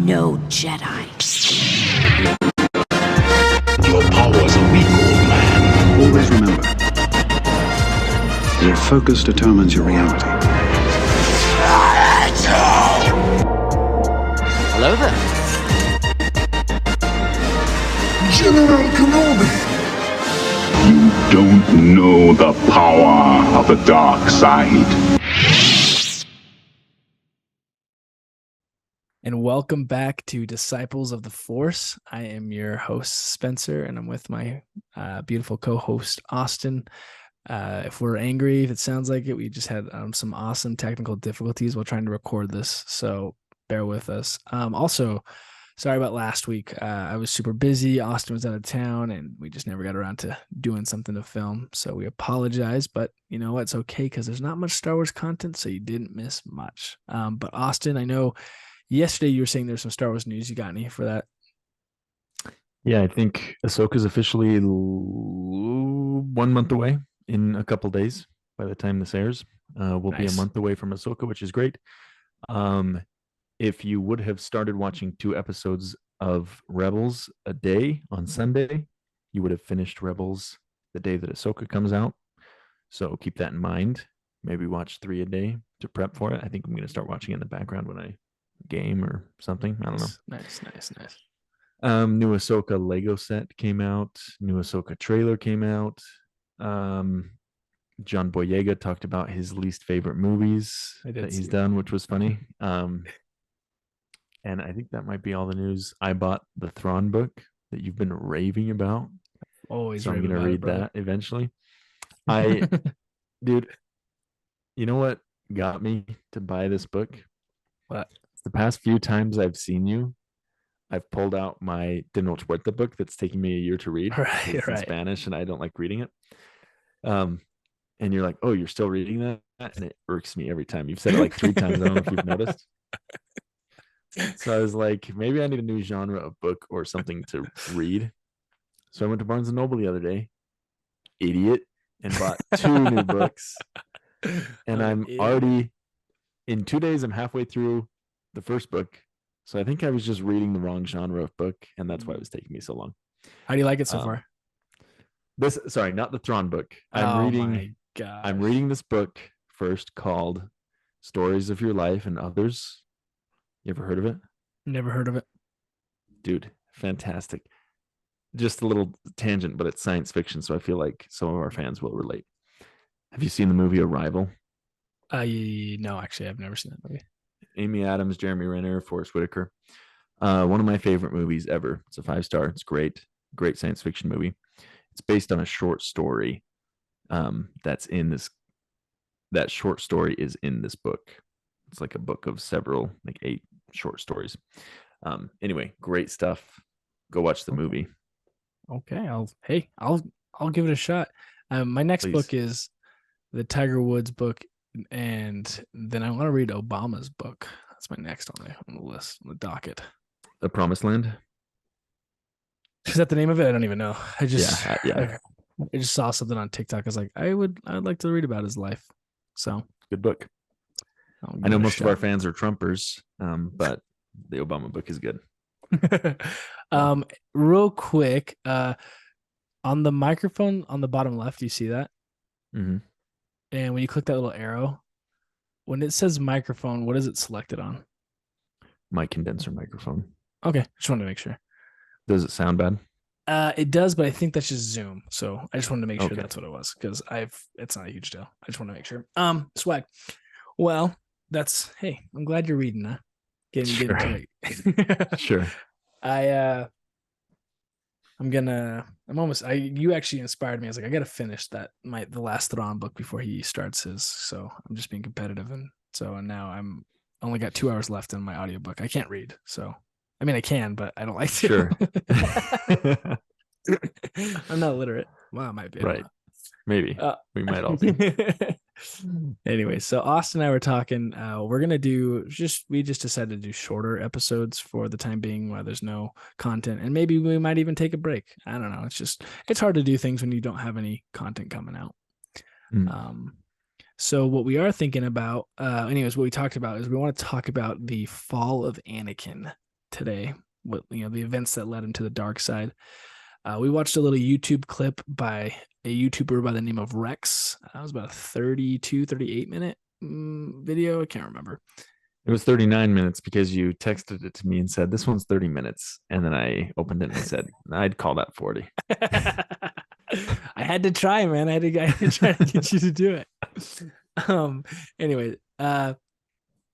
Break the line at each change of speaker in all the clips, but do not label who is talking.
no Jedi.
Your powers are weak, old man.
Always remember, your focus determines your reality.
Hello there.
General Kenobi! You don't know the power of the dark side.
And welcome back to Disciples of the Force. I am your host, Spencer, and I'm with my beautiful co-host, Austin. If we're angry, if it sounds like it, we just had some awesome technical difficulties while trying to record this, so bear with us. Also, sorry about last week. I was super busy. Austin was out of town, and we just never got around to doing something to film, so we apologize, but you know what? It's okay because there's not much Star Wars content, so you didn't miss much. But Austin, I know yesterday you were saying there's some Star Wars news. You got any for that?
Yeah, I think Ahsoka's officially 1 month away in a couple days by the time this airs. We'll be a month away from Ahsoka, which is great. If you would have started watching 2 episodes of Rebels a day on Sunday, you would have finished Rebels the day that Ahsoka comes out. So keep that in mind. Maybe watch 3 a day to prep for it. I think I'm going to start watching it in the background when I game or something. I don't know.
Nice.
New Ahsoka Lego set came out. New Ahsoka trailer came out. John Boyega talked about his least favorite movies that he's done, which was funny. And I think that might be all the news. I bought the Thrawn book that you've been raving about.
Always,
so I'm going to read that eventually. Dude, you know what got me to buy this book?
What?
The past few times I've seen you, I've pulled out my De Noche Huerta book that's taking me a year to read. It's in Spanish, and I don't like reading it. And you're like, "Oh, you're still reading that?" And it irks me every time. You've said it like 3 times. I don't know if you've noticed. So I was like, maybe I need a new genre of book or something to read. So I went to Barnes and Noble the other day, idiot, and bought 2 new books. And I'm already in 2 days. I'm halfway through the first book. So I think I was just reading the wrong genre of book, and that's why it was taking me so long.
How do you like it so far?
Sorry, not the Thrawn book.
My God.
I'm reading this book first called Stories of Your Life and Others. You ever heard of it?
Never heard of it. Dude,
fantastic. Just a little tangent, but it's science fiction, so I feel like some of our fans will relate. Have you seen the movie Arrival?
No, actually, I've never seen that movie.
Amy Adams, Jeremy Renner, Forrest Whitaker. One of my favorite movies ever. It's a 5-star. It's great. Great science fiction movie. It's based on a short story that's in this. That short story is in this book. It's like a book of several, like 8 short stories. Anyway, great stuff. Go watch the movie.
Okay, I'll give it a shot. My next book is the Tiger Woods book, and then I want to read Obama's book. That's my next on the list, on the docket.
The Promised Land.
Is that the name of it? I don't even know. I just
I
just saw something on TikTok. I was like, I'd like to read about his life. So
good book. I know most of our fans are Trumpers, but the Obama book is good.
Real quick, on the microphone on the bottom left, you see that?
Mm-hmm.
And when you click that little arrow, when it says microphone, what is it selected on?
My condenser microphone.
Okay, just wanted to make sure.
Does it sound bad?
It does, but I think that's just Zoom. So I just wanted to make sure that's what it was, because it's not a huge deal. I just want to make sure. Swag. Well, I'm glad you're reading that. Getting to it.
Sure.
You actually inspired me. I was like, I gotta finish the last Thrawn book before he starts his. So I'm just being competitive, and now I'm only got 2 hours left in my audiobook. I can't read, so I mean I can, but I don't like to.
Sure.
I'm not literate. Well, I might be.
Right. Maybe. We might all be.
Anyway, so Austin and I were talking. We're gonna we just decided to do shorter episodes for the time being while there's no content, and maybe we might even take a break. I don't know. It's hard to do things when you don't have any content coming out. So what we are thinking about, what we talked about is we want to talk about the fall of Anakin. today. What the events that led him to the dark side. We watched a little YouTube clip by a YouTuber by the name of Rex. That was about a 38-minute video. I can't remember.
It was 39 minutes because you texted it to me and said, this one's 30 minutes. And then I opened it and said, I'd call that 40.
I had to try, man. I had to try to get you to do it. Anyway, it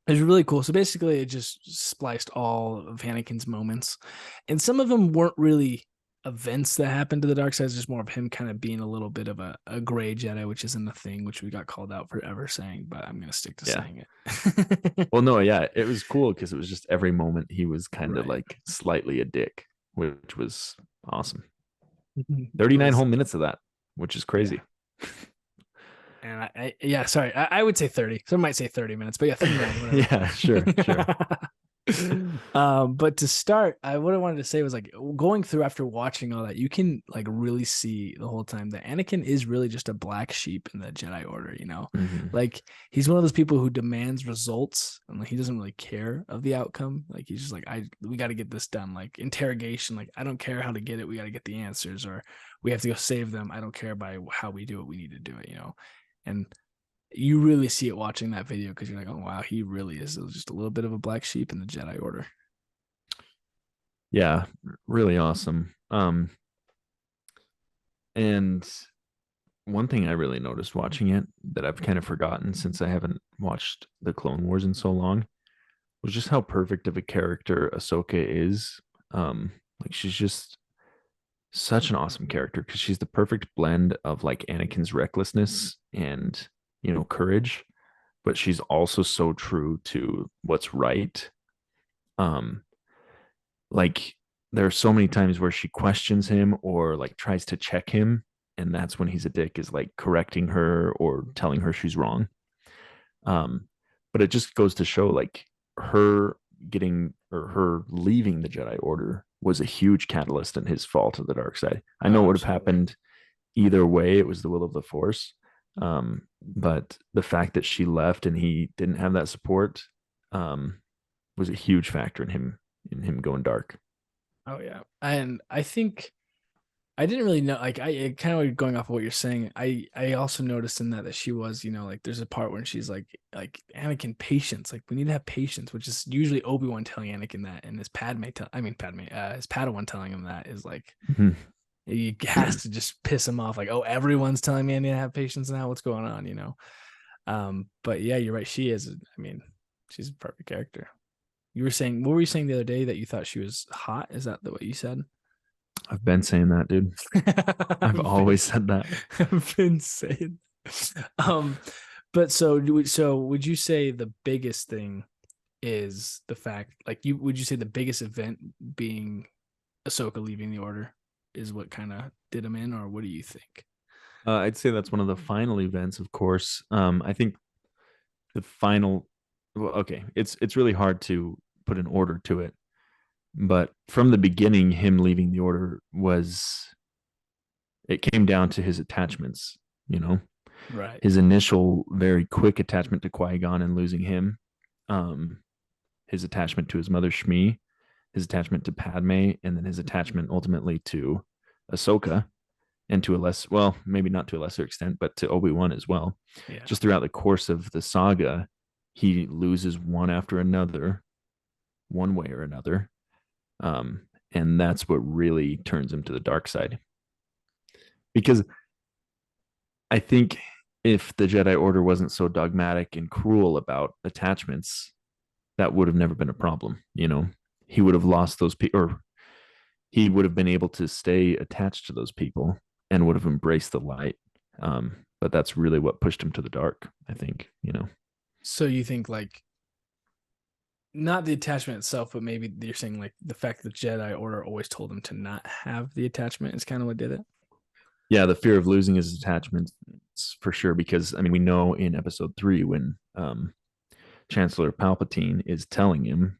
was really cool. So basically, it just spliced all of Anakin's moments, and some of them weren't really events that happened to the dark side. It's just more of him kind of being a little bit of a gray Jedi, which isn't a thing, which we got called out for ever saying, but I'm gonna stick to saying it.
Well, no, yeah, it was cool because it was just every moment he was kind of like slightly a dick, which was awesome. 39 whole minutes of that, which is crazy.
Yeah. And sorry, I would say 30. Some might say 30 minutes, but yeah, 39.
Yeah, sure.
But to start, what I wanted to say was like going through after watching all that, you can like really see the whole time that Anakin is really just a black sheep in the Jedi Order, like he's one of those people who demands results and like, he doesn't really care of the outcome. Like he's just like, we got to get this done. Like interrogation, like I don't care how to get it, we got to get the answers, or we have to go save them. I don't care by how we do it, we need to do it, and you really see it watching that video because you're like, oh, wow, he really is just a little bit of a black sheep in the Jedi Order.
Yeah, really awesome. And one thing I really noticed watching it that I've kind of forgotten since I haven't watched the Clone Wars in so long was just how perfect of a character Ahsoka is. Like she's just such an awesome character because she's the perfect blend of like Anakin's recklessness and courage, but she's also so true to what's right. Like there are so many times where she questions him or like tries to check him, and that's when he's a dick, is like correcting her or telling her she's wrong. But it just goes to show like her leaving the Jedi Order was a huge catalyst in his fall to the dark side. I know it would have happened either way. It was the will of the Force. But the fact that she left and he didn't have that support was a huge factor in him going dark.
Oh yeah. And I think I didn't really know, like I kind of going off of what you're saying. I also noticed in that she was, like there's a part where she's like Anakin, patience. Like we need to have patience, which is usually Obi-Wan telling Anakin that, and his his Padawan telling him that is like he has to just piss him off. Like, oh, everyone's telling me I need to have patience now. What's going on, But yeah, you're right. She is. I mean, she's a perfect character. What were you saying the other day that you thought she was hot? Is that what you said?
I've been saying that, dude. I've always said that.
I've been saying. But so would you say the biggest thing is the fact, like would you say the biggest event being Ahsoka leaving the Order is what kind of did him in, or what do you think?
I'd say that's one of the final events, of course. I think the final. Well, okay, it's really hard to put an order to it, but from the beginning, him leaving the Order it came down to his attachments.
Right.
His initial very quick attachment to Qui-Gon and losing him, his attachment to his mother Shmi, his attachment to Padme, and then his attachment ultimately to Ahsoka, and maybe not to a lesser extent, but to Obi-Wan as well.
Yeah.
Just throughout the course of the saga, he loses one after another, one way or another. And that's what really turns him to the dark side. Because I think if the Jedi Order wasn't so dogmatic and cruel about attachments, that would have never been a problem. He would have lost those people, or he would have been able to stay attached to those people and would have embraced the light. But that's really what pushed him to the dark, I think.
So you think like not the attachment itself, but maybe you're saying like the fact that the Jedi Order always told him to not have the attachment is kind of what did it?
Yeah, the fear of losing his attachment for sure. Because I mean, we know in Episode 3 when Chancellor Palpatine is telling him,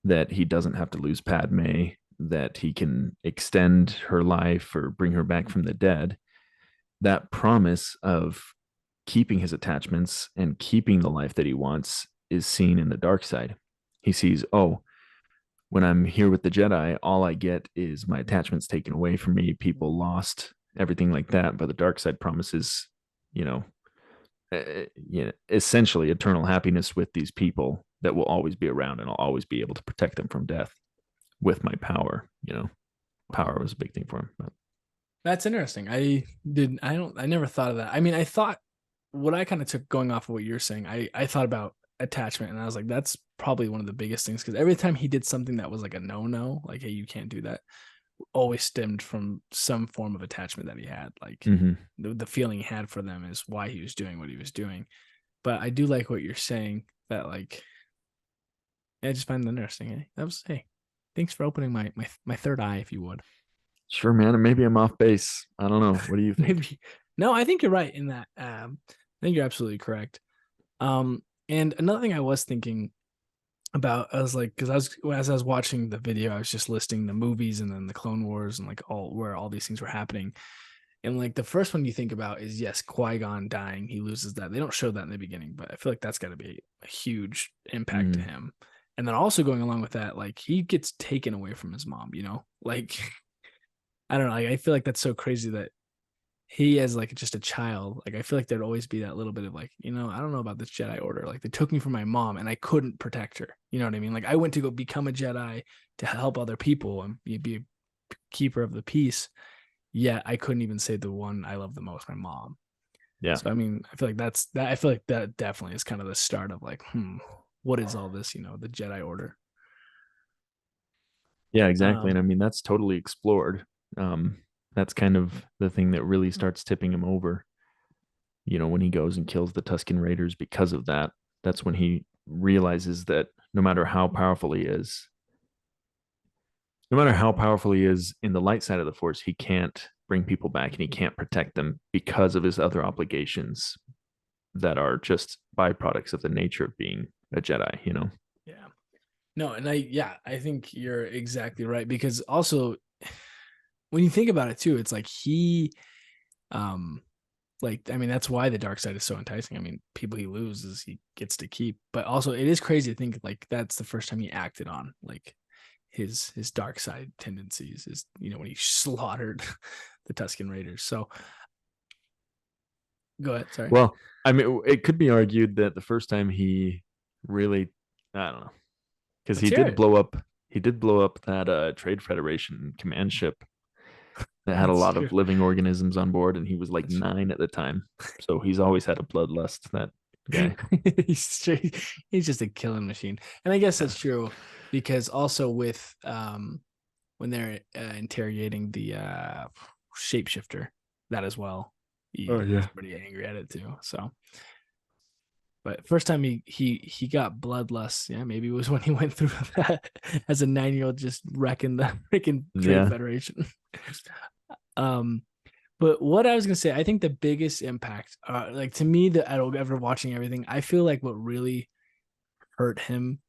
that he doesn't have to lose Padme, that he can extend her life or bring her back from the dead. That promise of keeping his attachments and keeping the life that he wants is seen in the dark side. He sees, oh, when I'm here with the Jedi, all I get is my attachments taken away from me, people lost, everything like that. But the dark side promises, you know, essentially eternal happiness with these people that will always be around, and I'll always be able to protect them from death with my power. Power was a big thing for him. But.
That's interesting. I never thought of that. I mean, I thought what I kind of took going off of what you're saying, I thought about attachment, and I was like, that's probably one of the biggest things, because every time he did something that was like a no, like, hey, you can't do that, always stemmed from some form of attachment that he had. Like the feeling he had for them is why he was doing what he was doing. But I do like what you're saying, that like, I just find it interesting. That was, hey, thanks for opening my third eye, if you would.
Sure, man. And maybe I'm off base. I don't know. What do you think?
Maybe. No, I think you're right in that. I think you're absolutely correct. And another thing I was thinking about, I was like, because as I was watching the video, I was just listing the movies and then the Clone Wars and like where all these things were happening. And like the first one you think about is, yes, Qui-Gon dying. He loses that. They don't show that in the beginning, but I feel like that's got to be a huge impact to him. And then also going along with that, like he gets taken away from his mom, like I don't know. Like, I feel like that's so crazy that he, as like just a child, like I feel like there'd always be that little bit of like, I don't know about this Jedi Order. Like they took me from my mom and I couldn't protect her. You know what I mean? Like I went to go become a Jedi to help other people and be a keeper of the peace. Yet I couldn't even save the one I love the most, my mom.
Yeah.
So I mean, I feel like I feel like that definitely is kind of the start of like, what is all this? The Jedi Order.
Yeah, exactly. And I mean, that's totally explored. That's kind of the thing that really starts tipping him over. When he goes and kills the Tusken Raiders because of that, that's when he realizes that no matter how powerful he is, no matter how powerful he is in the light side of the Force, he can't bring people back and he can't protect them because of his other obligations that are just byproducts of the nature of being a Jedi,
Yeah. No, and I think you're exactly right, because also when you think about it too, it's like like, I mean, that's why the dark side is so enticing. I mean, people he loses, he gets to keep, but also it is crazy to think like that's the first time he acted on like his dark side tendencies, is when he slaughtered the Tusken Raiders. So go ahead. Sorry.
Well, I mean, it could be argued that the first time he really, I don't know, because he did blow up. He did blow up that Trade Federation command ship that had a lot of living organisms on board, and he was like 9 at the time. So he's always had a bloodlust, that guy.
he's just a killing machine. And I guess that's true, because also with when they're interrogating the shapeshifter, that as well, he's pretty angry at it too. So, but first time he got bloodlust, yeah, maybe it was when he went through that as a 9-year-old, just wrecking the freaking Trade Federation. But what I was gonna say, I think the biggest impact, like to me, that ever watching everything, I feel like what really hurt him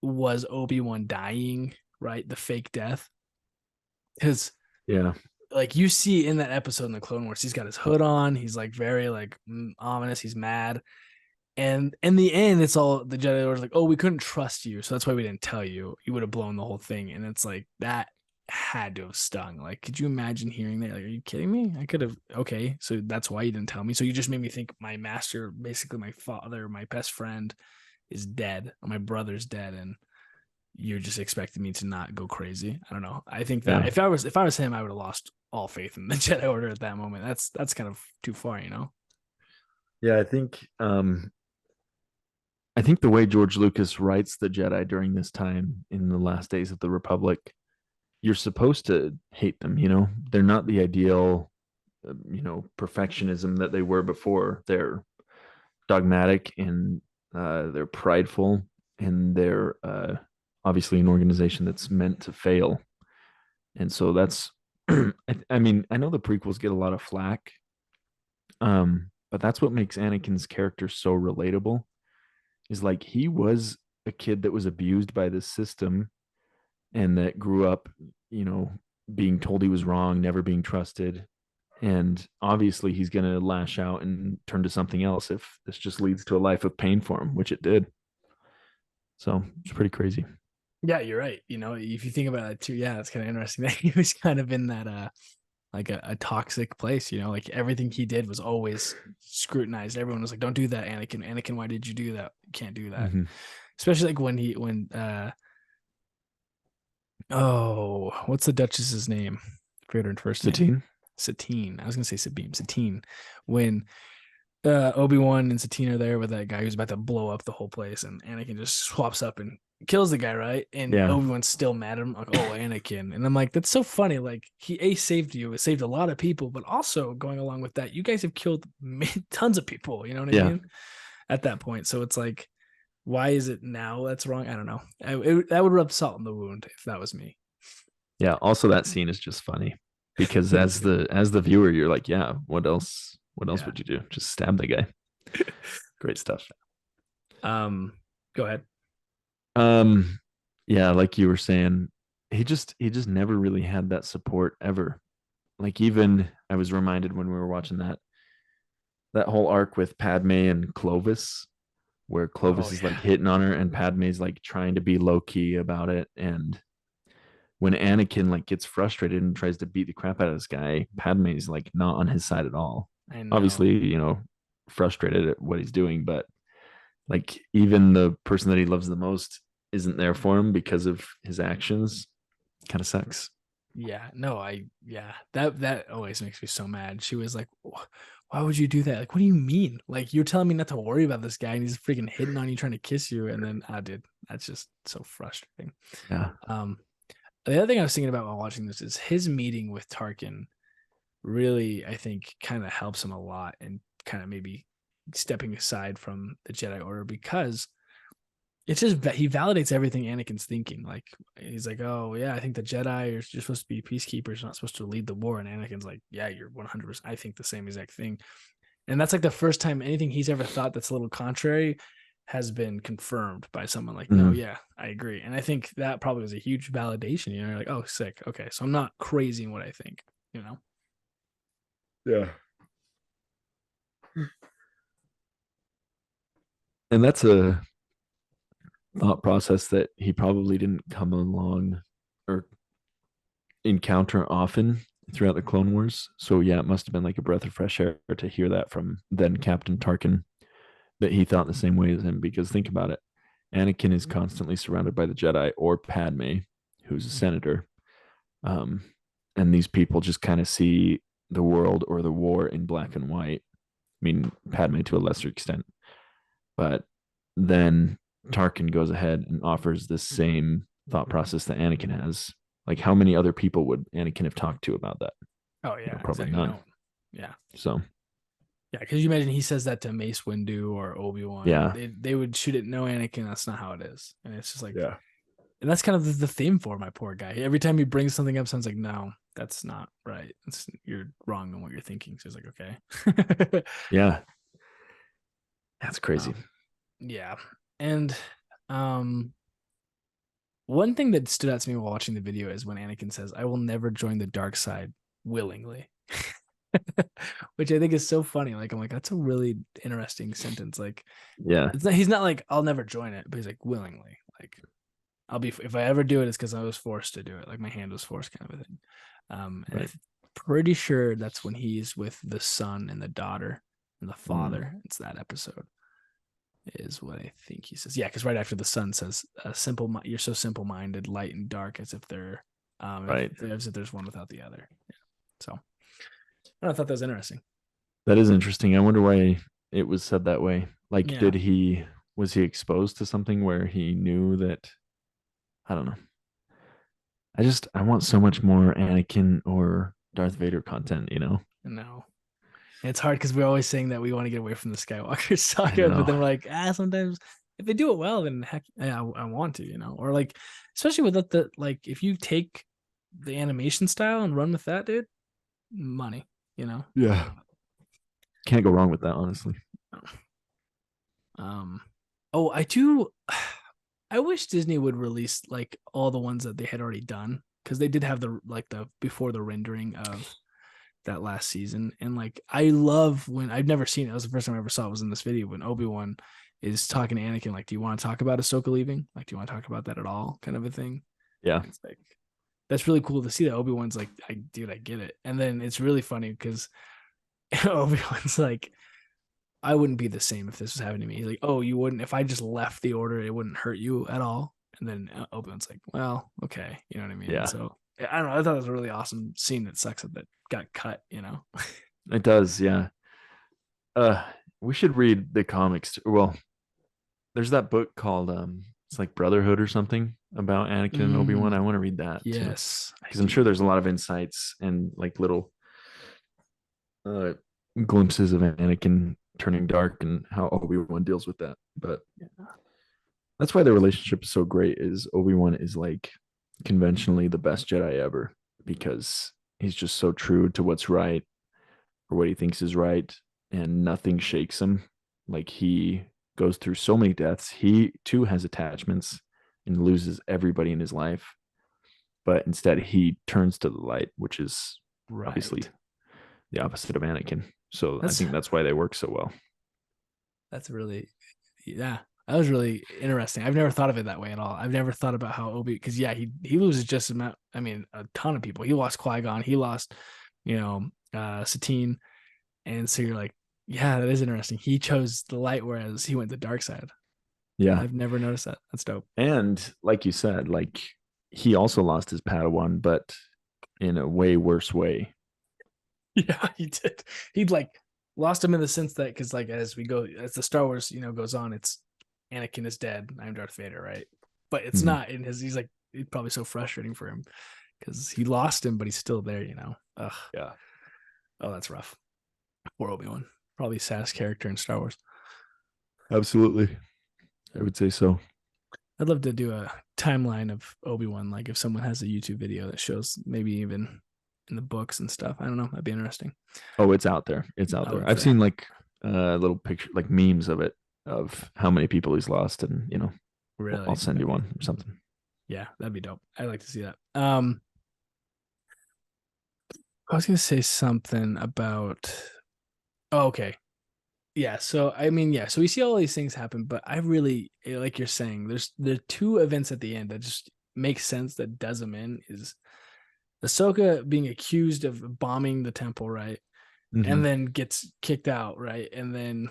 was Obi-Wan dying, right? The fake death, because like you see in that episode in the Clone Wars, he's got his hood on, he's like very like ominous, he's mad, and in the end, it's all the Jedi Order's like, oh, we couldn't trust you, so that's why we didn't tell you. You would have blown the whole thing, and it's like that had to have stung. Like, could you imagine hearing that? Like, are you kidding me? I could have. Okay, so that's why you didn't tell me. So you just made me think my master, basically my father, my best friend, is dead, or my brother's dead, and you're just expecting me to not go crazy. I don't know. I think that if I was him, I would have lost all faith in the Jedi Order at that moment. That's kind of too far,
Yeah, I think the way George Lucas writes the Jedi during this time in the last days of the Republic, you're supposed to hate them. They're not the ideal, perfectionism that they were before. They're dogmatic and they're prideful, and they're obviously an organization that's meant to fail. And so that's, I mean, I know the prequels get a lot of flack, but that's what makes Anakin's character so relatable. Is like he was a kid that was abused by this system and that grew up, being told he was wrong, never being trusted. And obviously he's going to lash out and turn to something else if this just leads to a life of pain for him, which it did. So it's pretty crazy.
Yeah, you're right. You know, if you think about it too, yeah, it's kind of interesting that he was kind of in that like a toxic place, you know, like everything he did was always scrutinized. Everyone was like, don't do that, Anakin. Anakin, why did you do that? You can't do that.
Mm-hmm.
Especially like when oh, what's the Duchess's name? I forget her first name.
Satine.
Satine. I was gonna say Sabine. Satine. When Obi-Wan and Satine are there with that guy who's about to blow up the whole place, and Anakin just swaps up and kills the guy, right? And
Yeah.
Obi-Wan's still mad at him, like, oh, Anakin. And I'm like, that's so funny. Like, he saved you, it saved a lot of people, but also going along with that, you guys have killed tons of people, you know what I
Yeah.
mean? At that point. So it's like, why is it now that's wrong? I don't know. That would rub salt in the wound if that was me.
Yeah. Also, that scene is just funny because as the viewer, you're like, yeah, what else? What else would you do? Just stab the guy. Great stuff.
Go ahead.
Yeah, like you were saying, he just never really had that support ever. Like even I was reminded when we were watching that whole arc with Padme and Clovis, where Clovis is like hitting on her and Padme's like trying to be low key about it. And when Anakin like gets frustrated and tries to beat the crap out of this guy, Padme's like not on his side at all.
I know.
Obviously, frustrated at what he's doing, but like even the person that he loves the most isn't there for him because of his actions. Kind of sucks.
Yeah, no, that always makes me so mad. She was like, why would you do that? Like, what do you mean? Like, you're telling me not to worry about this guy and he's freaking hitting on you, trying to kiss you. And then dude, that's just so frustrating.
Yeah.
The other thing I was thinking about while watching this is his meeting with Tarkin really, I think, kind of helps him a lot and kind of maybe stepping aside from the Jedi Order, because it's just he validates everything Anakin's thinking. Like, he's like, oh yeah, I think the Jedi are just supposed to be peacekeepers, not supposed to lead the war. And Anakin's like, yeah, you're 100%. I think the same exact thing. And that's like the first time anything he's ever thought that's a little contrary has been confirmed by someone like, no, yeah, I agree. And I think that probably was a huge validation. You know, you're like, oh, sick. Okay, so I'm not crazy in what I think. You know.
Yeah. And that's a thought process that he probably didn't come along or encounter often throughout the Clone Wars. So yeah, it must have been like a breath of fresh air to hear that from then Captain Tarkin, that he thought the same way as him. Because think about it, Anakin is constantly surrounded by the Jedi or Padme, who's a senator, and these people just kind of see the world or the war in black and white. I mean, Padme to a lesser extent, but then Tarkin goes ahead and offers the same thought process that Anakin has. Like, how many other people would Anakin have talked to about that?
Oh yeah,
probably
exactly.
none.
No. Yeah.
So
yeah, because you imagine he says that to Mace Windu or Obi-Wan.
Yeah.
They would shoot it. No, Anakin, that's not how it is. And it's just like,
yeah,
and that's kind of the theme for my poor guy. Every time he brings something up, sounds like, no, that's not right. You're wrong on what you're thinking. So it's like, okay.
yeah, that's crazy.
Yeah. And one thing that stood out to me while watching the video is when Anakin says, I will never join the dark side willingly. Which I think is so funny. Like, I'm like, that's a really interesting sentence. Like,
Yeah,
he's not like, I'll never join it, but he's like, willingly. Like, I'll be, if I ever do it, it's because I was forced to do it. Like, my hand was forced, kind of a thing. And
right.
I'm pretty sure that's when he's with the son and the daughter and the father. It's that episode, is what I think he says. Yeah, because right after the son says, you're so simple-minded, light and dark, as if they're
right.
as if there's one without the other. Yeah. So I thought that was interesting.
That is interesting. I wonder why it was said that way. Like,
Yeah.
was he exposed to something where he knew that? I don't know. I want so much more Anakin or Darth Vader content,
No. And it's hard because we're always saying that we want to get away from the Skywalker saga, but then we're like, sometimes if they do it well, then heck, yeah, I want to, or like, especially with the like, if you take the animation style and run with that, dude, money,
Yeah. Can't go wrong with that, honestly.
Oh, I do. I wish Disney would release like all the ones that they had already done, because they did have the before the rendering of that last season. And like, I love when I've never seen it. That was the first time I ever saw it, was in this video when Obi-Wan is talking to Anakin, like, do you want to talk about Ahsoka leaving? Like, do you want to talk about that at all? Kind of a thing.
Yeah.
It's like, that's really cool to see that Obi-Wan's like, dude, I get it. And then it's really funny because Obi-Wan's like, I wouldn't be the same if this was happening to me. He's like, oh, you wouldn't, if I just left the order, it wouldn't hurt you at all. And then Obi-Wan's like, well, okay. You know what I mean?
Yeah.
So I don't know. I thought it was a really awesome scene. That sucks that got cut, you know?
It does. Yeah. We should read the comics. Well, there's that book called it's like Brotherhood or something about Anakin and Obi-Wan. I want to read that.
Yes.
Because I'm sure there's a lot of insights and like little glimpses of Anakin turning dark and how Obi-Wan deals with that. But that's why the relationship is so great, is Obi-Wan is like conventionally the best Jedi ever, because he's just so true to what's right or what he thinks is right, and nothing shakes him. Like, he goes through so many deaths. He too has attachments and loses everybody in his life, but instead he turns to the light, which is obviously the opposite of Anakin. So I think that's why they work so well.
That's really, that was really interesting. I've never thought of it that way at all. I've never thought about how because he loses just a ton of people. He lost Qui-Gon, he lost, Satine, and so you're like, yeah, that is interesting. He chose the light, whereas he went the dark side.
Yeah,
I've never noticed that. That's dope.
And like you said, like, he also lost his Padawan, but in a way worse way.
Yeah, he did. He'd like lost him in the sense that, because like as the Star Wars goes on, it's Anakin is dead, I'm Darth Vader, right? But it's not in his. He's like, it's probably so frustrating for him because he lost him, but he's still there. Ugh.
Yeah.
Oh, that's rough. Poor Obi-Wan. Probably saddest character in Star Wars.
Absolutely, I would say so.
I'd love to do a timeline of Obi-Wan, like if someone has a YouTube video that shows maybe even in the books and stuff. I don't know. That'd be interesting.
Oh, it's out there. It's out there. I've seen like a little picture, like memes of it, of how many people he's lost, and
really,
I'll send you one or something.
Yeah, that'd be dope. I'd like to see that. I was gonna say something about. Oh, okay. Yeah. So so we see all these things happen, but I really, like you're saying, there are two events at the end that just make sense, that does them in, is Ahsoka being accused of bombing the temple, right? Mm-hmm. And then gets kicked out, right? And then,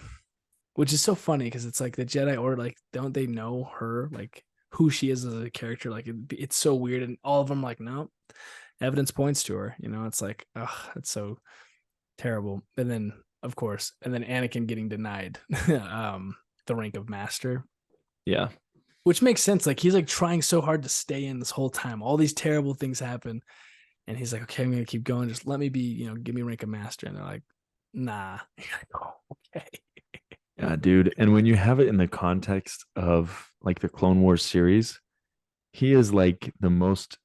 which is so funny because it's like the Jedi Order, like, don't they know her, like who she is as a character? Like it's so weird, and all of them like, no, evidence points to her. It's like, oh, it's so terrible. And then, of course, Anakin getting denied the rank of master.
Yeah.
Which makes sense. Like, he's like trying so hard to stay in this whole time. All these terrible things happen. And he's like, okay, I'm going to keep going. Just let me be, give me rank of master. And they're like, nah. Oh, okay.
Yeah, dude. And when you have it in the context of like the Clone Wars series, he is like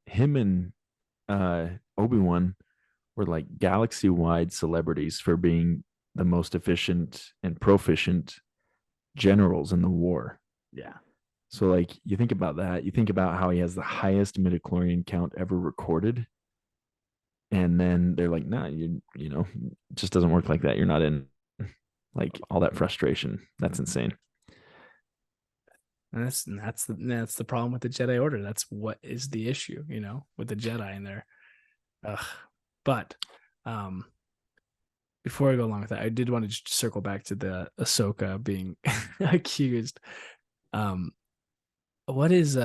him and Obi-Wan were like galaxy-wide celebrities for being the most efficient and proficient generals in the war.
Yeah.
So like, you think about that. You think about how he has the highest midichlorian count ever recorded. And then they're like, nah, it just doesn't work like that. You're not in. Like, all that frustration. That's insane.
And that's the problem with the Jedi Order. That's what is the issue, with the Jedi in there. But before I go along with that, I did want to just circle back to the Ahsoka being accused. What is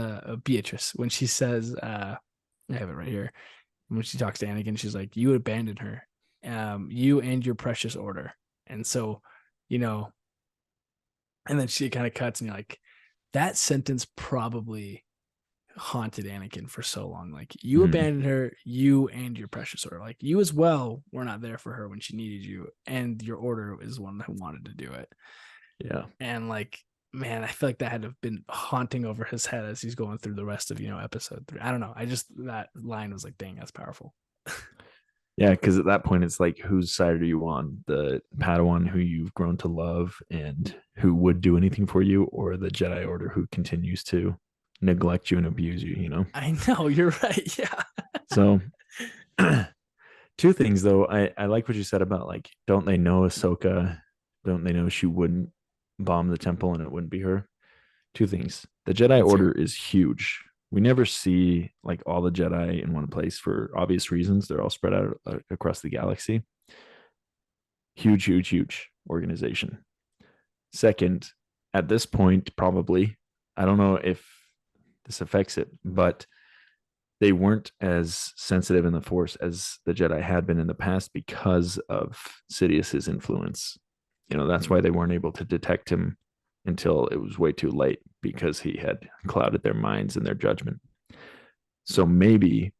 Beatrice when she says, I have it right here, when she talks to Anakin, she's like, you abandoned her, you and your precious order. And so, and then she kind of cuts, and you're like, that sentence probably haunted Anakin for so long. Like, you abandoned her, you and your precious order. Like, you as well were not there for her when she needed you, and your order is one who wanted to do it.
Yeah.
And like, man, I feel like that had to have been haunting over his head as he's going through the rest of, episode 3. I don't know. That line was like, dang, that's powerful.
Yeah, because at that point, it's like, whose side are you on? The Padawan who you've grown to love and who would do anything for you, or the Jedi Order who continues to neglect you and abuse you,
I know, you're right. Yeah.
So two things, though. I like what you said about, like, don't they know Ahsoka? Don't they know she wouldn't bomb the temple and it wouldn't be her? Two things. The Jedi Order is huge. We never see like all the Jedi in one place for obvious reasons. They're all spread out across the galaxy. Huge, huge, huge organization. Second, at this point, probably, I don't know if this affects it, but they weren't as sensitive in the Force as the Jedi had been in the past because of Sidious's influence. That's why they weren't able to detect him until it was way too late because he had clouded their minds and their judgment. So maybe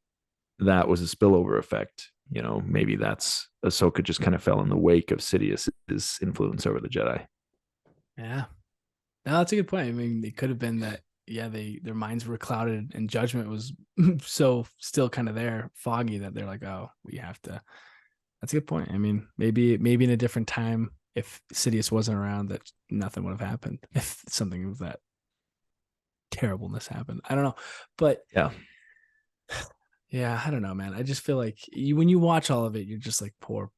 that was a spillover effect. Maybe that's Ahsoka just kind of fell in the wake of Sidious's influence over the Jedi.
Yeah. No, that's a good point. I mean, it could have been that, yeah, their minds were clouded and judgment was so still kind of there, foggy, that they're like, oh, we have to. That's a good point. I mean, maybe in a different time, if Sidious wasn't around, that nothing would have happened. If something of that terribleness happened, I don't know, but yeah, I don't know, man. I just feel like when you watch all of it, you're just like poor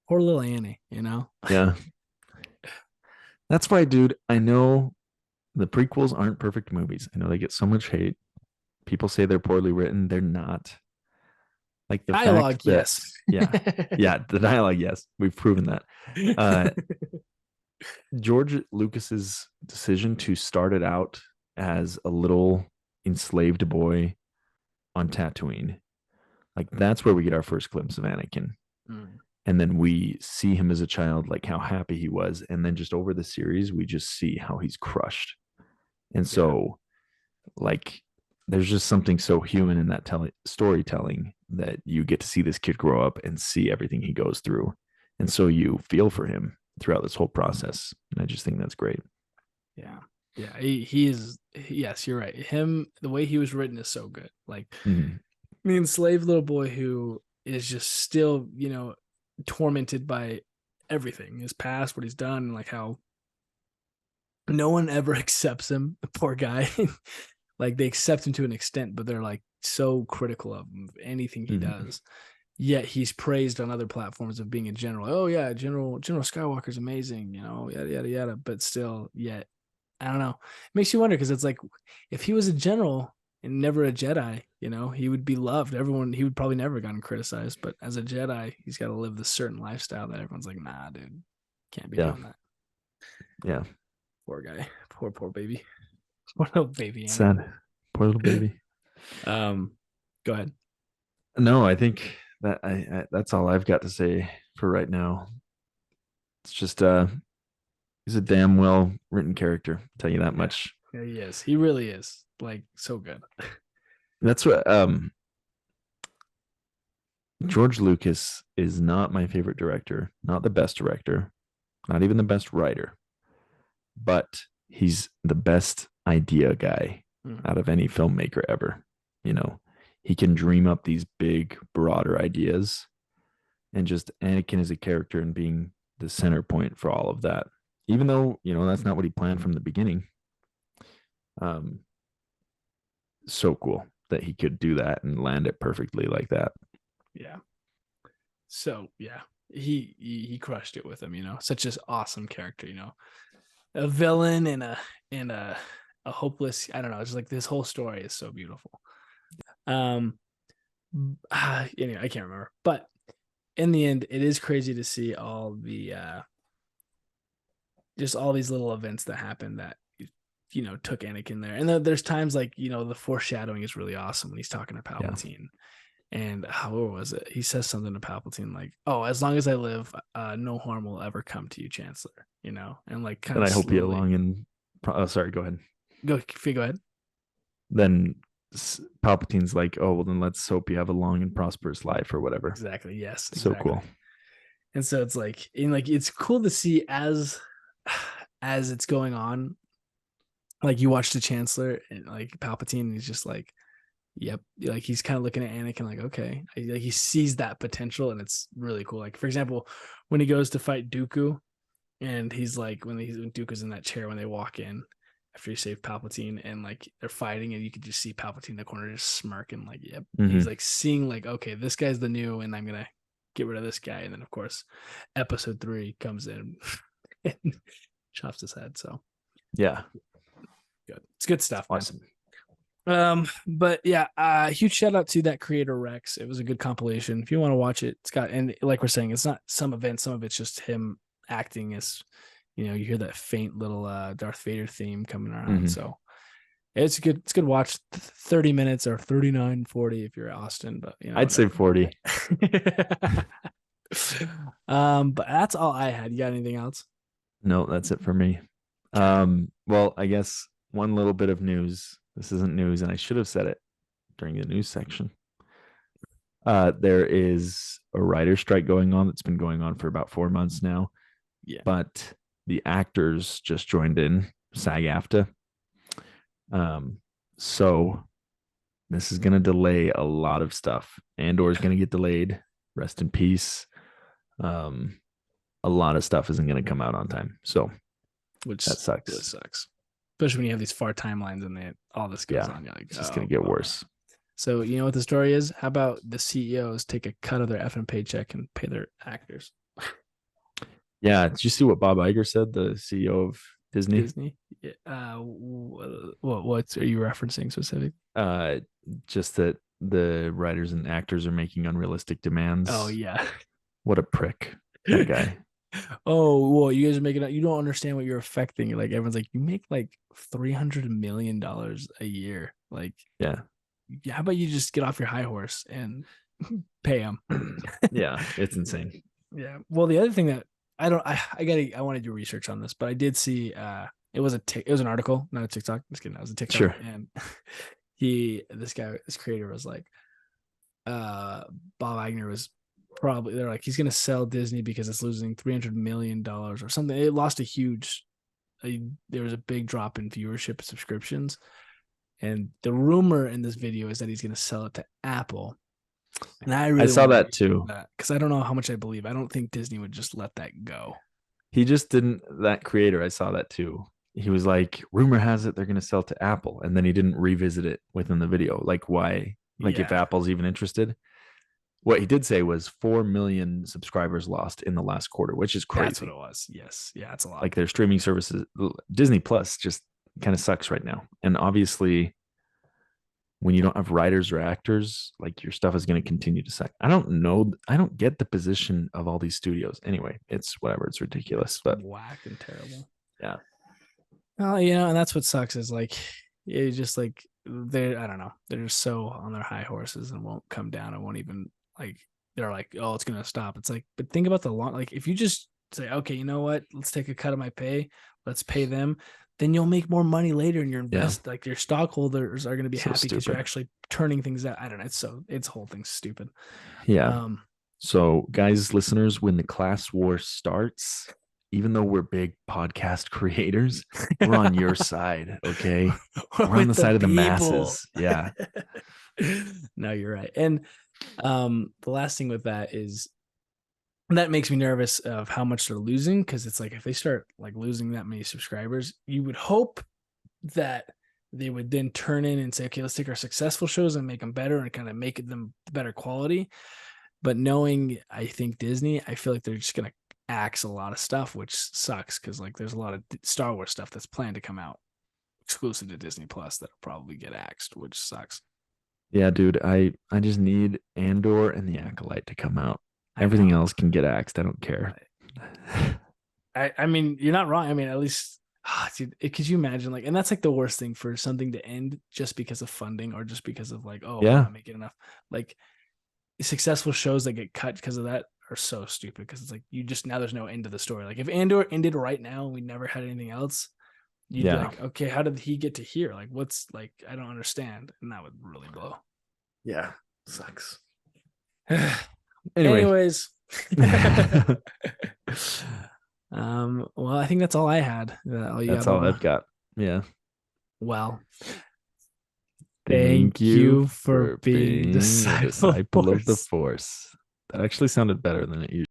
little Annie,
Yeah. That's why, dude, I know the prequels aren't perfect movies. I know they get so much hate. People say they're poorly written. They're not. Like the
dialogue,
fact that,
yes.
yeah, the dialogue, yes. We've proven that. George Lucas's decision to start it out as a little enslaved boy on Tatooine, like that's where we get our first glimpse of Anakin. And then we see him as a child, like how happy he was. And then just over the series, we just see how he's crushed. And so, like, there's just something so human in that storytelling that you get to see this kid grow up and see everything he goes through. And so you feel for him throughout this whole process. And I just think that's great.
Yeah. Yeah. He is. Yes, you're right. The way he was written is so good. Like, the enslaved little boy who is just still, tormented by everything, his past, what he's done, and like how no one ever accepts him. The poor guy. Like, they accept him to an extent, but they're like so critical of him, of anything he does. Yet he's praised on other platforms of being a general. Oh yeah, General Skywalker's amazing, yada yada yada. But still, yet I don't know. It makes you wonder, because it's like, if he was a general and never a Jedi, he would be loved. He would probably never gotten criticized. But as a Jedi, he's got to live this certain lifestyle that everyone's like, nah, dude, can't be doing that.
Yeah.
Poor guy. Poor baby. Poor little baby.
Sad. Poor little baby.
Go ahead.
No, I think that I that's all I've got to say for right now. It's just he's a damn well written character, I'll tell you that much.
Yeah, he is. He really is. Like, so good.
That's what George Lucas is not my favorite director, not the best director, not even the best writer, but he's the best idea guy out of any filmmaker ever. He can dream up these big, broader ideas, and just Anakin as a character and being the center point for all of that. Even though, that's not what he planned from the beginning. So cool that he could do that and land it perfectly like that.
Yeah. So yeah, he crushed it with him. Such an awesome character. A villain and a hopeless. I don't know. It's like this whole story is so beautiful. Anyway, I can't remember, but in the end, it is crazy to see all the just all these little events that happen that took Anakin there. And there's times like, the foreshadowing is really awesome when he's talking to Palpatine. And what was it? He says something to Palpatine like, "Oh, as long as I live, no harm will ever come to you, Chancellor." And like kind
and
of.
I hope you along in. Oh, sorry. Go ahead.
Go ahead.
Then Palpatine's like, "Oh, well, then let's hope you have a long and prosperous life," or whatever.
Exactly. Yes.
Exactly. So cool.
And so it's like, it's cool to see as it's going on. Like, you watch the Chancellor and like Palpatine, and he's just like, yep, like he's kind of looking at Anakin like, okay, like he sees that potential, and it's really cool. Like, for example, when he goes to fight Dooku, and he's like, when Dooku's in that chair when they walk in after he saved Palpatine, and like they're fighting, and you could just see Palpatine in the corner just smirking, like, yep. He's like seeing like, okay, this guy's the new, and I'm gonna get rid of this guy. And then of course, Episode 3 comes in. And chops his head. So
Yeah,
good. It's good stuff.
awesome.
But yeah, huge shout out to that creator Rex. It was a good compilation. If you want to watch it, it's got, and like we're saying, it's not some event, some of it's just him acting as, you hear that faint little Darth Vader theme coming around. So it's good. It's good watch. 30 minutes or 39-40 if you're Austin, but
I'd say 40.
But that's all I had. You got anything else?
No, that's it for me. Well, I guess one little bit of news. This isn't news, and I should have said it during the news section. There is a writer strike going on that's been going on for about 4 months now.
Yeah.
But the actors just joined in SAG-AFTRA. So this is going to delay a lot of stuff. Andor is going to get delayed. Rest in peace. A lot of stuff isn't going to come out on time. So
which
that sucks.
Really sucks. Especially when you have these far timelines and all this goes on. You're like,
it's just going to get worse.
So you know what the story is? How about the CEOs take a cut of their effing paycheck and pay their actors?
Yeah. Did you see what Bob Iger said, the CEO of Disney?
Yeah. What are you referencing specifically?
Just that the writers and actors are making unrealistic demands.
Oh yeah.
What a prick, that guy.
Oh, well, you guys are making it. You don't understand what you're affecting. Like everyone's like, you make like $300 million a year. Like,
yeah.
How about you just get off your high horse and pay them?
Yeah, it's insane.
Yeah. Well, the other thing that I want to do research on this, but I did see it was an article, not a TikTok. Just kidding. That was a TikTok.
Sure.
And this creator was like, Bob Iger was probably, they're like, he's going to sell Disney because it's losing $300 million or something. It lost there was a big drop in viewership and subscriptions. And the rumor in this video is that he's going to sell it to Apple. And I
saw that too.
Because I don't know how much I believe. I don't think Disney would just let that go.
He just didn't, that creator, I saw that too. He was like, rumor has it they're going to sell to Apple. And then he didn't revisit it within the video. Like, why? Like, if Apple's even interested. What he did say was 4 million subscribers lost in the last quarter, which is crazy.
That's what it was. Yes. Yeah, it's a lot.
Like their streaming services, Disney Plus just kind of sucks right now. And obviously, when you don't have writers or actors, like your stuff is going to continue to suck. I don't know. I don't get the position of all these studios. Anyway, it's whatever. It's ridiculous, but
whack and terrible.
Yeah.
Well, and that's what sucks is like, it's just like I don't know. They're just so on their high horses and won't come down and won't even like, they're like, oh, it's going to stop. It's like, but think about the long, like if you just say, okay, you know what, let's take a cut of my pay. Let's pay them. Then you'll make more money later and your like your stockholders are going to be happy because you're actually turning things out. I don't know. It's whole thing's stupid.
Yeah. So guys, listeners, when the class war starts, even though we're big podcast creators, we're on your side. Okay. We're on the side of the masses. Yeah.
No, you're right. And the last thing with that is, that makes me nervous of how much they're losing, because it's like if they start like losing that many subscribers, you would hope that they would then turn in and say, okay, let's take our successful shows and make them better and kind of make them better quality. But knowing, I think Disney, I feel like they're just going to axe a lot of stuff, which sucks because like there's a lot of Star Wars stuff that's planned to come out exclusive to Disney Plus that'll probably get axed, which sucks.
Yeah, dude, I just need Andor and the Acolyte to come out. Everything else can get axed. I don't care.
I mean, you're not wrong. I mean, at least, dude, could you imagine? Like, and that's like the worst thing for something to end just because of funding or just because of like, oh, we're not making enough. Like, successful shows that get cut because of that are so stupid because it's like now there's no end to the story. Like, if Andor ended right now and we never had anything else, you'd be like, okay, how did he get to here? Like, what's like, I don't understand. And that would really blow.
Yeah, sucks.
Anyways. Well, I think that's all I had.
That's all I've got. Yeah.
Well, thank you for being a disciple
of the Force. That actually sounded better than it usually